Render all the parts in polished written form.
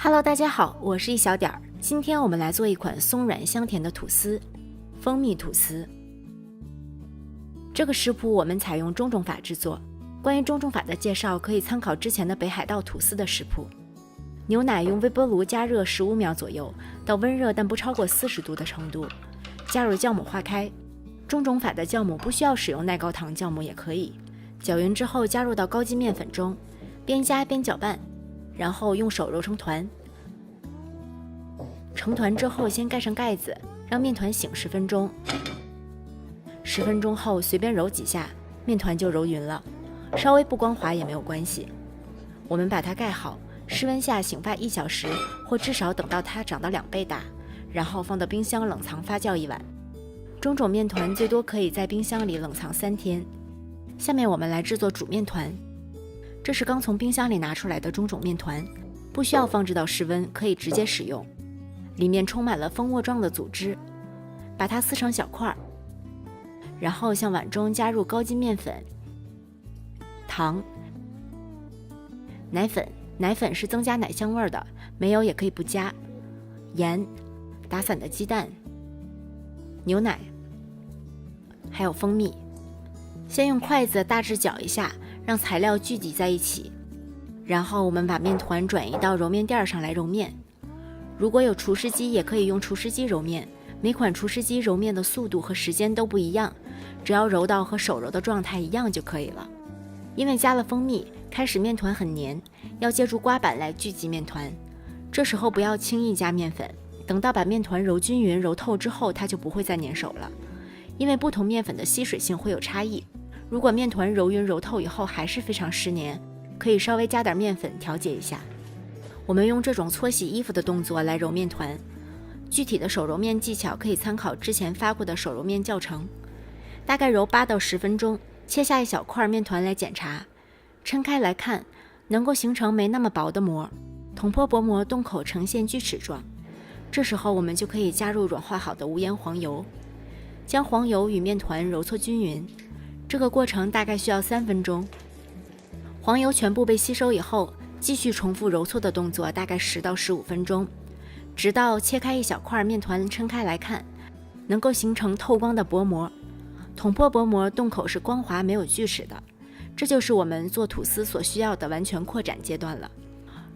Hello， 大家好，我是一小点儿。今天我们来做一款松软香甜的吐司——蜂蜜吐司。这个食谱我们采用中种法制作，关于中种法的介绍可以参考之前的北海道吐司的食谱。牛奶用微波炉加热15秒左右，到温热但不超过40度的程度，加入酵母化开。中种法的酵母不需要使用耐高糖酵母也可以。搅匀之后加入到高筋面粉中，边加边搅拌，然后用手揉成团。成团之后先盖上盖子，让面团醒10分钟。10分钟后随便揉几下，面团就揉匀了，稍微不光滑也没有关系。我们把它盖好，室温下醒发1小时，或至少等到它长到2倍大，然后放到冰箱冷藏发酵1晚。中种面团最多可以在冰箱里冷藏3天。下面我们来制作煮面团。这是刚从冰箱里拿出来的中种面团，不需要放置到室温，可以直接使用。里面充满了蜂窝状的组织，把它撕成小块，然后向碗中加入高筋面粉、糖、奶粉，奶粉是增加奶香味的，没有也可以不加，盐、打散的鸡蛋、牛奶，还有蜂蜜。先用筷子大致搅一下，让材料聚集在一起，然后我们把面团转移到揉面垫上来揉面。如果有厨师机，也可以用厨师机揉面，每款厨师机揉面的速度和时间都不一样，只要揉到和手揉的状态一样就可以了。因为加了蜂蜜，开始面团很黏，要借助刮板来聚集面团。这时候不要轻易加面粉，等到把面团揉均匀、揉透之后，它就不会再粘手了。因为不同面粉的吸水性会有差异，如果面团揉匀揉透以后还是非常湿黏，可以稍微加点面粉调节一下。我们用这种搓洗衣服的动作来揉面团，具体的手揉面技巧可以参考之前发过的手揉面教程。大概揉8到10分钟，切下一小块面团来检查，抻开来看，能够形成没那么薄的膜，捅破薄膜，洞口呈现锯齿状。这时候我们就可以加入软化好的无盐黄油，将黄油与面团揉搓均匀。这个过程大概需要3分钟。黄油全部被吸收以后，继续重复揉搓的动作，大概10到15分钟，直到切开一小块面团抻开来看，能够形成透光的薄膜，捅破薄膜，洞口是光滑没有锯齿的。这就是我们做吐司所需要的完全扩展阶段了。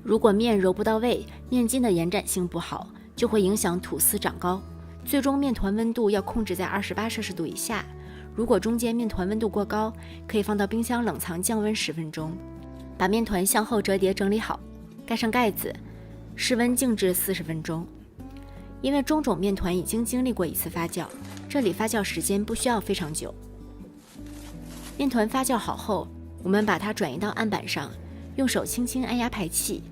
如果面揉不到位，面筋的延展性不好，就会影响吐司长高。最终面团温度要控制在28摄氏度以下，如果中间面团温度过高，可以放到冰箱冷藏降温10分钟。把面团向后折叠整理好，盖上盖子，室温静置40分钟。因为中种面团已经经历过1次发酵，这里发酵时间不需要非常久。面团发酵好后，我们把它转移到案板上，用手轻轻按压排气，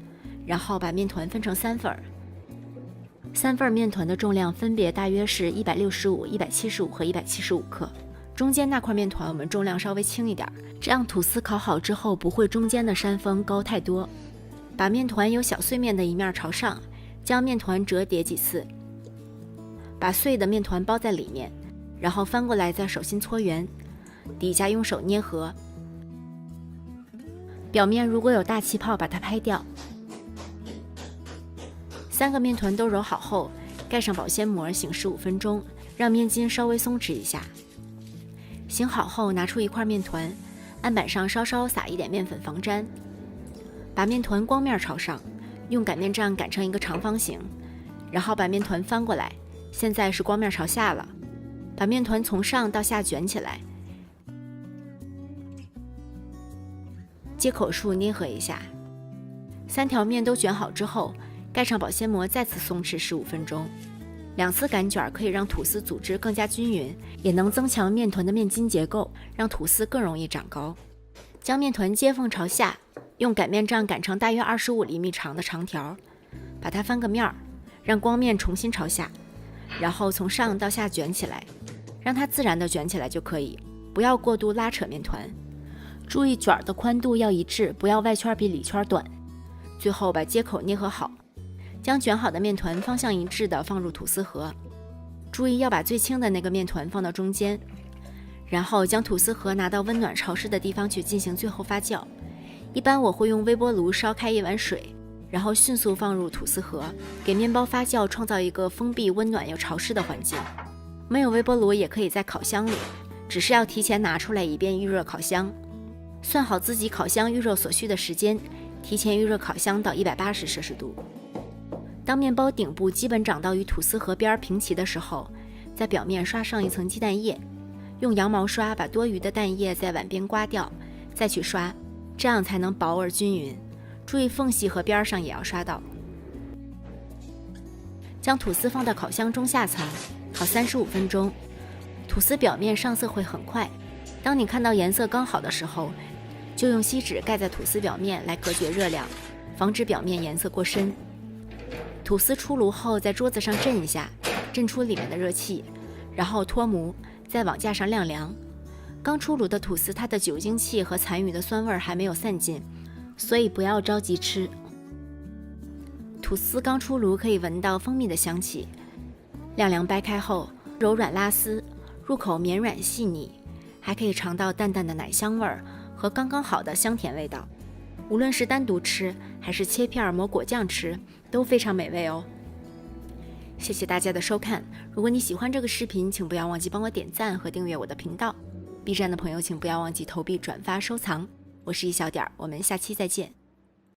然后把面团分成3份。3份面团的重量分别大约是165、175和175克。中间那块面团我们重量稍微轻一点，这样吐司烤好之后不会中间的山峰高太多。把面团有小碎面的一面朝上，将面团折叠几次，把碎的面团包在里面，然后翻过来再手心搓圆，底下用手捏合。表面如果有大气泡，把它拍掉。3个面团都揉好后，盖上保鲜膜醒15分钟，让面筋稍微松弛一下。醒好后拿出一块面团，案板上稍稍撒一点面粉防粘，把面团光面朝上，用擀面杖擀成一个长方形，然后把面团翻过来，现在是光面朝下了，把面团从上到下卷起来，接口处捏合一下。3条面都卷好之后，盖上保鲜膜再次松弛15分钟。2次擀卷可以让吐司组织更加均匀，也能增强面团的面筋结构，让吐司更容易长高。将面团接缝朝下，用擀面杖擀成大约25厘米长的长条，把它翻个面儿，让光面重新朝下，然后从上到下卷起来，让它自然的卷起来就可以，不要过度拉扯面团。注意卷的宽度要一致，不要外圈比里圈短。最后把接口捏合好，将卷好的面团方向一致的放入吐司盒，注意要把最轻的那个面团放到中间，然后将吐司盒拿到温暖潮湿的地方去进行最后发酵。一般我会用微波炉烧开1碗水，然后迅速放入吐司盒，给面包发酵创造一个封闭、温暖又潮湿的环境。没有微波炉也可以在烤箱里，只是要提前拿出来以便预热烤箱。算好自己烤箱预热所需的时间，提前预热烤箱到180摄氏度。当面包顶部基本长到与吐司盒边平齐的时候，在表面刷上一层鸡蛋液，用羊毛刷把多余的蛋液在碗边刮掉，再去刷，这样才能薄而均匀。注意缝隙和边上也要刷到。将吐司放到烤箱中下层，烤35分钟。吐司表面上色会很快，当你看到颜色刚好的时候，就用锡纸盖在吐司表面来隔绝热量，防止表面颜色过深。吐司出炉后，在桌子上震一下，震出里面的热气，然后脱模，在网架上晾凉。刚出炉的吐司，它的酒精气和残余的酸味还没有散尽，所以不要着急吃。吐司刚出炉可以闻到蜂蜜的香气，晾凉掰开后柔软拉丝，入口绵软细腻，还可以尝到淡淡的奶香味儿和刚刚好的香甜味道。无论是单独吃还是切片抹果酱吃，都非常美味哦。谢谢大家的收看，如果你喜欢这个视频，请不要忘记帮我点赞和订阅我的频道。B 站的朋友请不要忘记投币、转发、收藏。我是一小点儿，我们下期再见。